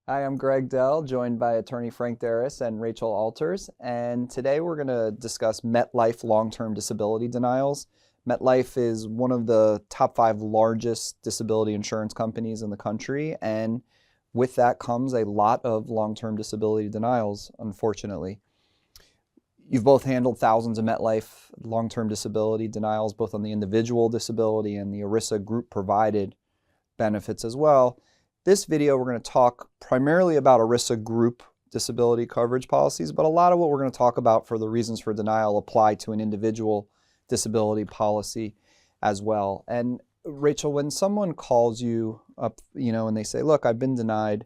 Hi, I'm Greg Dell, joined by attorney Frank Darris and Rachel Alters. And today we're going to discuss Metlife long-term disability denials. Metlife is one of the top 5 largest disability insurance companies in the country. And with that comes a lot of long-term disability denials, unfortunately. You've both handled thousands of Metlife long-term disability denials, both on the individual disability and the ERISA group provided benefits as well. This video, we're going to talk primarily about ERISA group disability coverage policies, but a lot of what we're going to talk about for the reasons for denial apply to an individual disability policy as well. And Rachel, when someone calls you up, and they say, look, I've been denied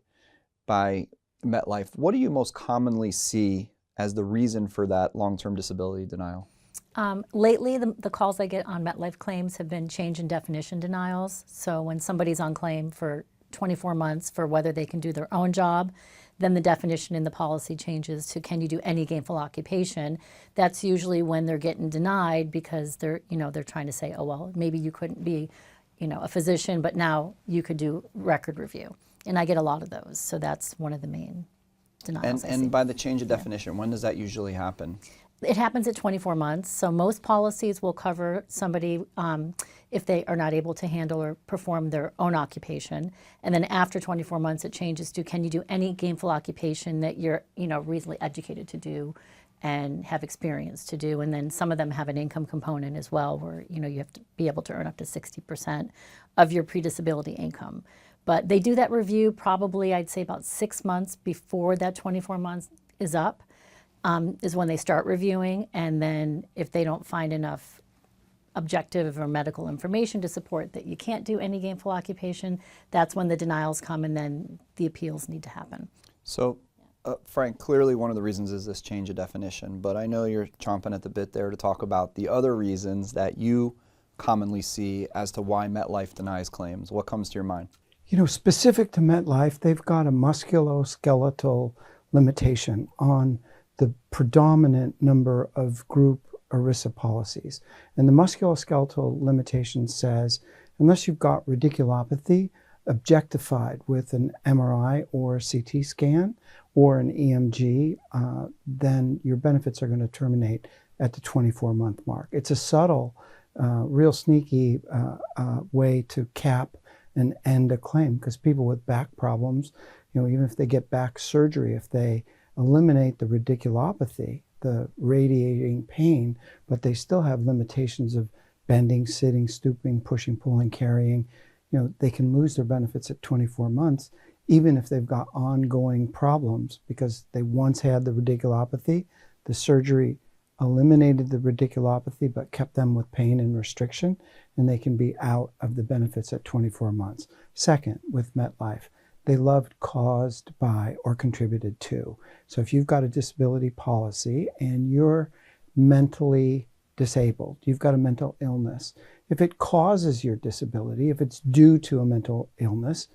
by Metlife, what do you most commonly see as the reason for that long-term disability denial? Lately, the calls I get on Metlife claims have been change in definition denials. So when somebody's on claim for 24 months for whether they can do their own job, then the definition in the policy changes to can you do any gainful occupation. That's usually when they're getting denied because they're trying to say, oh, well, maybe you couldn't be, a physician, but now you could do record review. And I get a lot of those. So that's one of the main denials. And by the change of definition, when does that usually happen? It happens at 24 months. So most policies will cover somebody if they are not able to handle or perform their own occupation. And then after 24 months, it changes to can you do any gainful occupation that you're reasonably educated to do and have experience to do. And then some of them have an income component as well where you have to be able to earn up to 60% of your pre-disability income. But they do that review probably, I'd say, about 6 months before that 24 months is up. Is when they start reviewing, and then if they don't find enough objective or medical information to support that you can't do any gainful occupation, that's when the denials come and then the appeals need to happen. So, Frank, clearly one of the reasons is this change of definition, but I know you're chomping at the bit there to talk about the other reasons that you commonly see as to why Metlife denies claims. What comes to your mind? Specific to Metlife, they've got a musculoskeletal limitation on the predominant number of group ERISA policies. And the musculoskeletal limitation says, unless you've got radiculopathy objectified with an MRI or a CT scan or an EMG, then your benefits are going to terminate at the 24-month mark. It's a subtle, real sneaky way to cap and end a claim, because people with back problems, even if they get back surgery, if they eliminate the radiculopathy, the radiating pain, but they still have limitations of bending, sitting, stooping, pushing, pulling, carrying, they can lose their benefits at 24 months, even if they've got ongoing problems, because they once had the radiculopathy. The surgery eliminated the radiculopathy, but kept them with pain and restriction, and they can be out of the benefits at 24 months. Second, with Metlife, they loved caused by or contributed to. So if you've got a disability policy and you're mentally disabled, you've got a mental illness, if it causes your disability, if it's due to a mental illness,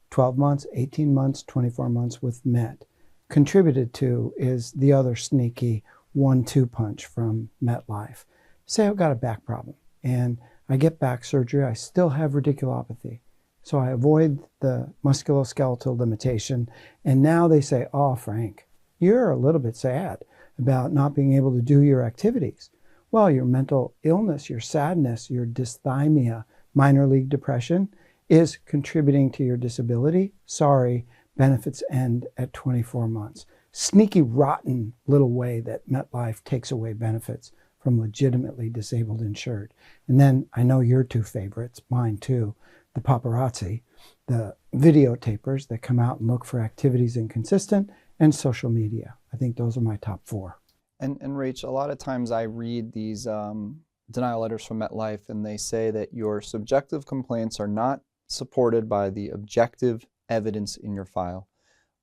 12 months, 18 months, 24 months with Met. Contributed to is the other sneaky 1-2 punch from Metlife. Say I've got a back problem and I get back surgery, I still have radiculopathy. So I avoid the musculoskeletal limitation, and now they say, oh, Frank, you're a little bit sad about not being able to do your activities. Well, your mental illness, your sadness, your dysthymia, minor league depression is contributing to your disability. Sorry, benefits end at 24 months. Sneaky, rotten little way that Metlife takes away benefits from legitimately disabled insured. And then I know your two favorites, mine too, the paparazzi, the videotapers that come out and look for activities inconsistent, and social media. I think those are my top 4. And Rach, a lot of times I read these denial letters from Metlife, and they say that your subjective complaints are not supported by the objective evidence in your file.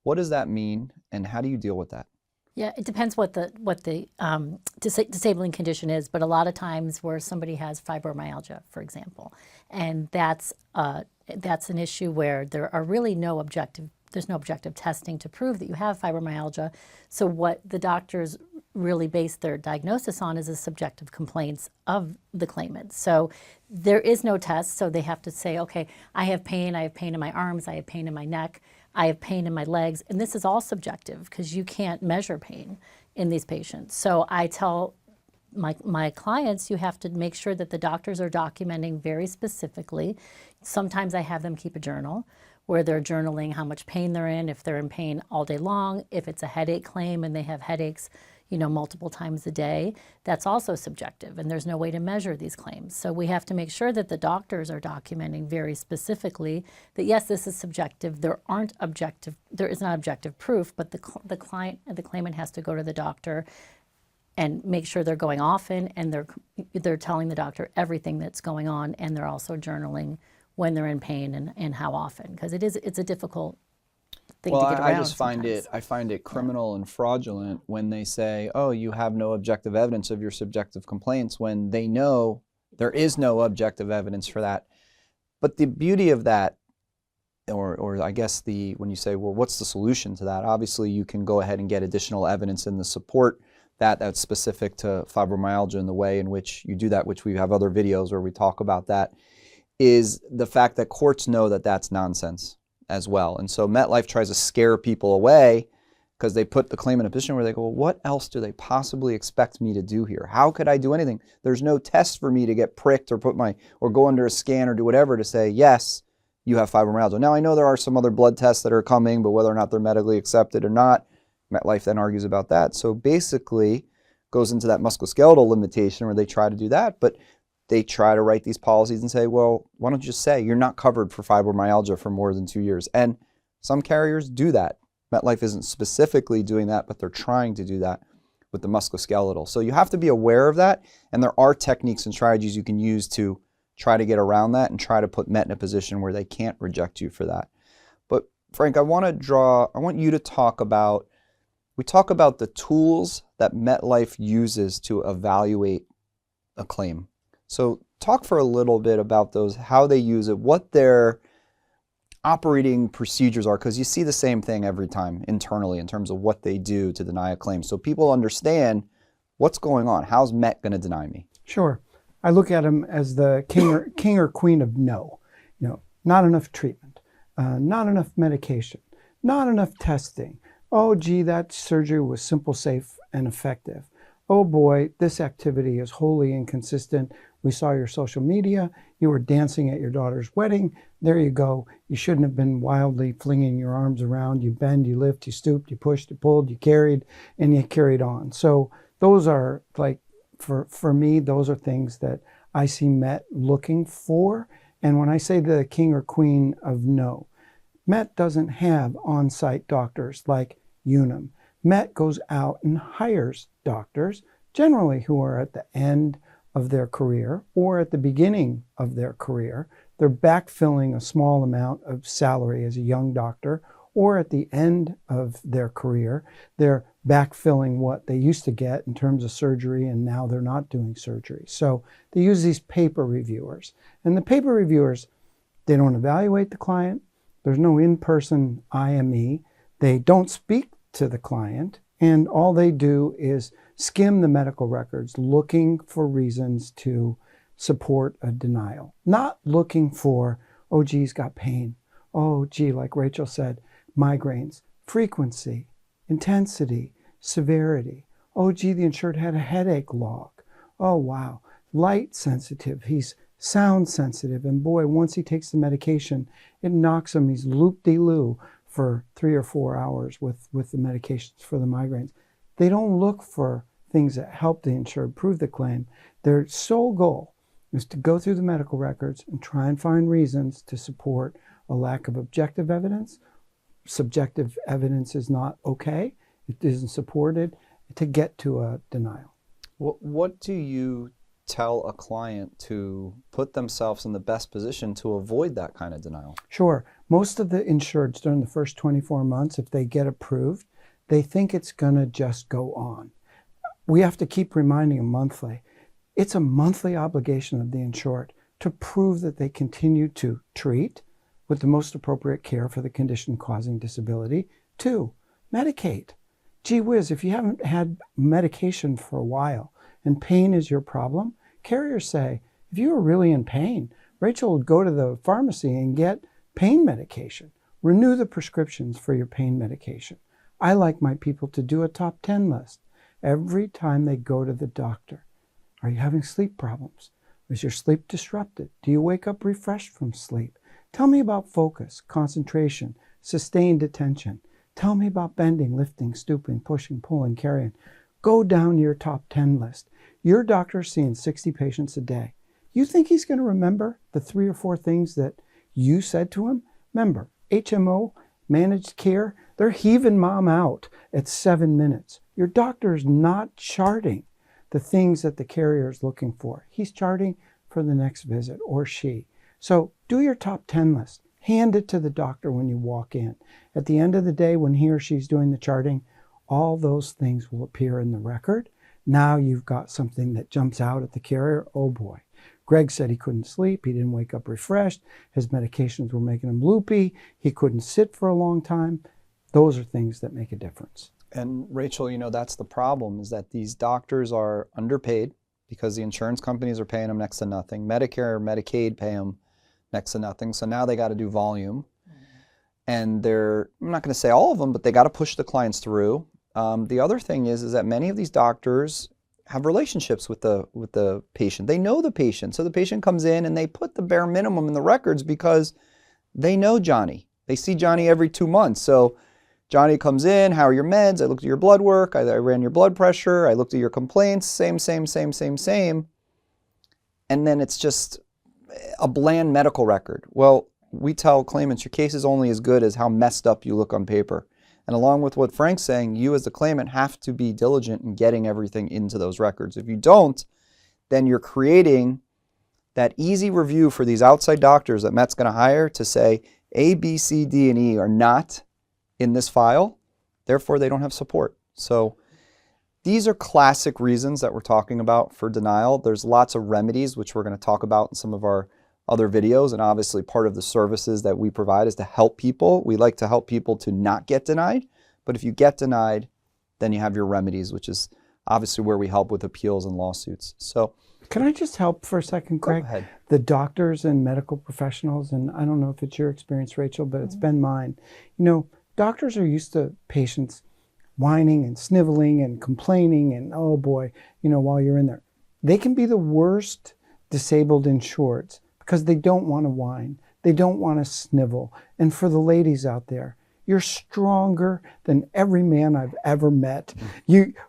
What does that mean, and how do you deal with that? Yeah, it depends what the disabling condition is, but a lot of times where somebody has fibromyalgia, for example, and that's an issue where there are really there's no objective testing to prove that you have fibromyalgia. So what the doctors really base their diagnosis on is the subjective complaints of the claimant. So there is no test, so they have to say, okay, I have pain in my arms, I have pain in my neck. I have pain in my legs, and this is all subjective because you can't measure pain in these patients. So I tell my clients, you have to make sure that the doctors are documenting very specifically. Sometimes I have them keep a journal where they're journaling how much pain they're in, if they're in pain all day long, if it's a headache claim and they have headaches, multiple times a day, that's also subjective, and there's no way to measure these claims. So we have to make sure that the doctors are documenting very specifically that yes, this is subjective. There is not objective proof, but the client and the claimant has to go to the doctor and make sure they're going often, and they're telling the doctor everything that's going on, and they're also journaling when they're in pain and how often, because it's a difficult thing to get around. I just find it criminal and fraudulent when they say, oh, you have no objective evidence of your subjective complaints, when they know there is no objective evidence for that. But the beauty of that, or I guess when you say, well, what's the solution to that? Obviously, you can go ahead and get additional evidence in the support that's specific to fibromyalgia, and the way in which you do that, which we have other videos where we talk about that, is the fact that courts know that that's nonsense as well. And so Metlife tries to scare people away because they put the claim in a position where they go, well, what else do they possibly expect me to do here? How could I do anything? There's no test for me to get pricked or or go under a scan or do whatever to say, yes, you have fibromyalgia. Now, I know there are some other blood tests that are coming, but whether or not they're medically accepted or not, Metlife then argues about that. So basically goes into that musculoskeletal limitation where they try to do that, but they try to write these policies and say, well, why don't you just say you're not covered for fibromyalgia for more than 2 years? And some carriers do that. Metlife isn't specifically doing that, but they're trying to do that with the musculoskeletal. So you have to be aware of that, and there are techniques and strategies you can use to try to get around that and try to put Met in a position where they can't reject you for that. But Frank, I want you to talk about, we talk about the tools that Metlife uses to evaluate a claim. So talk for a little bit about those, how they use it, what their operating procedures are, because you see the same thing every time internally in terms of what they do to deny a claim. So people understand what's going on. How's Met going to deny me? Sure. I look at them as the king or queen of no. Not enough treatment, not enough medication, not enough testing. Oh, gee, that surgery was simple, safe, and effective. Oh boy, this activity is wholly inconsistent. We saw your social media. You were dancing at your daughter's wedding. There you go. You shouldn't have been wildly flinging your arms around. You bend, you lift, you stooped, you pushed, you pulled, you carried, and you carried on. So those are like, for me, those are things that I see Met looking for. And when I say the king or queen of no, Met doesn't have on-site doctors like Unum. Met goes out and hires doctors, generally who are at the end of their career or at the beginning of their career. They're backfilling a small amount of salary as a young doctor, or at the end of their career, they're backfilling what they used to get in terms of surgery, and now they're not doing surgery. So they use these paper reviewers. And the paper reviewers, they don't evaluate the client. There's no in-person IME. They don't speak to the client, and all they do is skim the medical records looking for reasons to support a denial. Not looking for, oh, gee, he's got pain. Oh, gee, like Rachel said, migraines, frequency, intensity, severity. Oh, gee, the insured had a headache log. Oh, wow. Light sensitive. He's sound sensitive. And boy, once he takes the medication, it knocks him. He's loop-de-loo for 3 or 4 hours with the medications for the migraines. They don't look for things that help the insured prove the claim. Their sole goal is to go through the medical records and try and find reasons to support a lack of objective evidence. Subjective evidence is not okay. It isn't supported, to get to a denial. What do you tell a client to put themselves in the best position to avoid that kind of denial? Sure. Most of the insureds during the first 24 months, if they get approved, they think it's going to just go on. We have to keep reminding them monthly. It's a monthly obligation of the insured to prove that they continue to treat with the most appropriate care for the condition causing disability. 2, medicate. Gee whiz, if you haven't had medication for a while and pain is your problem, carriers say, if you were really in pain, Rachel would go to the pharmacy and get pain medication. Renew the prescriptions for your pain medication. I like my people to do a top 10 list every time they go to the doctor. Are you having sleep problems? Is your sleep disrupted? Do you wake up refreshed from sleep? Tell me about focus, concentration, sustained attention. Tell me about bending, lifting, stooping, pushing, pulling, carrying. Go down your top 10 list. Your doctor's seeing 60 patients a day. You think he's going to remember the 3 or 4 things that you said to him? Remember, HMO, managed care, they're heaving mom out at 7 minutes. Your doctor is not charting the things that the carrier is looking for. He's charting for the next visit, or she. So do your top 10 list. Hand it to the doctor when you walk in. At the end of the day, when he or she's doing the charting, all those things will appear in the record. Now you've got something that jumps out at the carrier. Oh boy, Greg said he couldn't sleep. He didn't wake up refreshed. His medications were making him loopy. He couldn't sit for a long time. Those are things that make a difference. And Rachel, you know, that's the problem, is that these doctors are underpaid because the insurance companies are paying them next to nothing. Medicare or Medicaid pay them next to nothing. So now they got to do volume. And I'm not going to say all of them, but they got to push the clients through. The other thing is that many of these doctors have relationships with the patient. They know the patient. So the patient comes in and they put the bare minimum in the records because they know Johnny. They see Johnny every 2 months. So Johnny comes in, how are your meds? I looked at your blood work. I ran your blood pressure. I looked at your complaints. Same. And then it's just a bland medical record. Well, we tell claimants your case is only as good as how messed up you look on paper. And along with what Frank's saying, you as the claimant have to be diligent in getting everything into those records. If you don't, then you're creating that easy review for these outside doctors that Met's going to hire to say A, B, C, D, and E are not in this file, therefore they don't have support. So these are classic reasons that we're talking about for denial. There's lots of remedies, which we're going to talk about in some of our other videos, and obviously part of the services that we provide is to help people. We like to help people to not get denied, but if you get denied, then you have your remedies, which is obviously where we help with appeals and lawsuits. So can I just help for a second, Greg? Go ahead. The doctors and medical professionals, and I don't know if it's your experience, Rachel, but it's been mine. You know, doctors are used to patients whining and sniveling and complaining and, oh boy, you know, while you're in there. They can be the worst disabled insureds because they don't want to whine. They don't want to snivel. And for the ladies out there, you're stronger than every man I've ever met.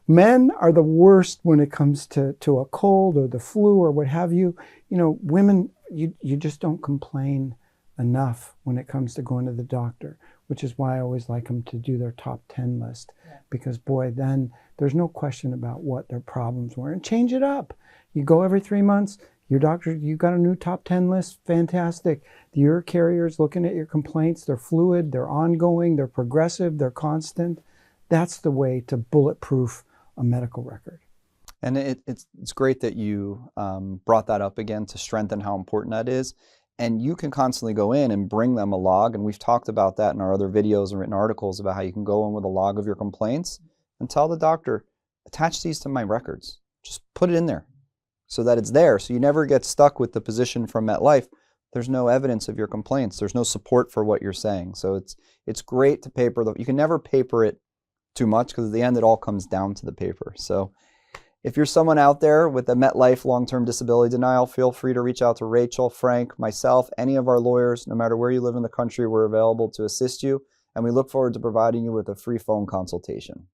Men are the worst when it comes to a cold or the flu or what have you. You know, women, you just don't complain enough when it comes to going to the doctor, which is why I always like them to do their top 10 list. Because boy, then there's no question about what their problems were. And change it up. You go every 3 months, your doctor, you got a new top 10 list, fantastic. Your carrier's looking at your complaints, they're fluid, they're ongoing, they're progressive, they're constant. That's the way to bulletproof a medical record. And it's great that you brought that up again to strengthen how important that is. And you can constantly go in and bring them a log, and we've talked about that in our other videos and written articles about how you can go in with a log of your complaints and tell the doctor, attach these to my records. Just put it in there so that it's there, so you never get stuck with the position from Metlife. There's no evidence of your complaints. There's no support for what you're saying. So it's great to paper. You can never paper it too much because at the end it all comes down to the paper. So if you're someone out there with a Metlife long-term disability denial, feel free to reach out to Rachel, Frank, myself, any of our lawyers. No matter where you live in the country, we're available to assist you. And we look forward to providing you with a free phone consultation.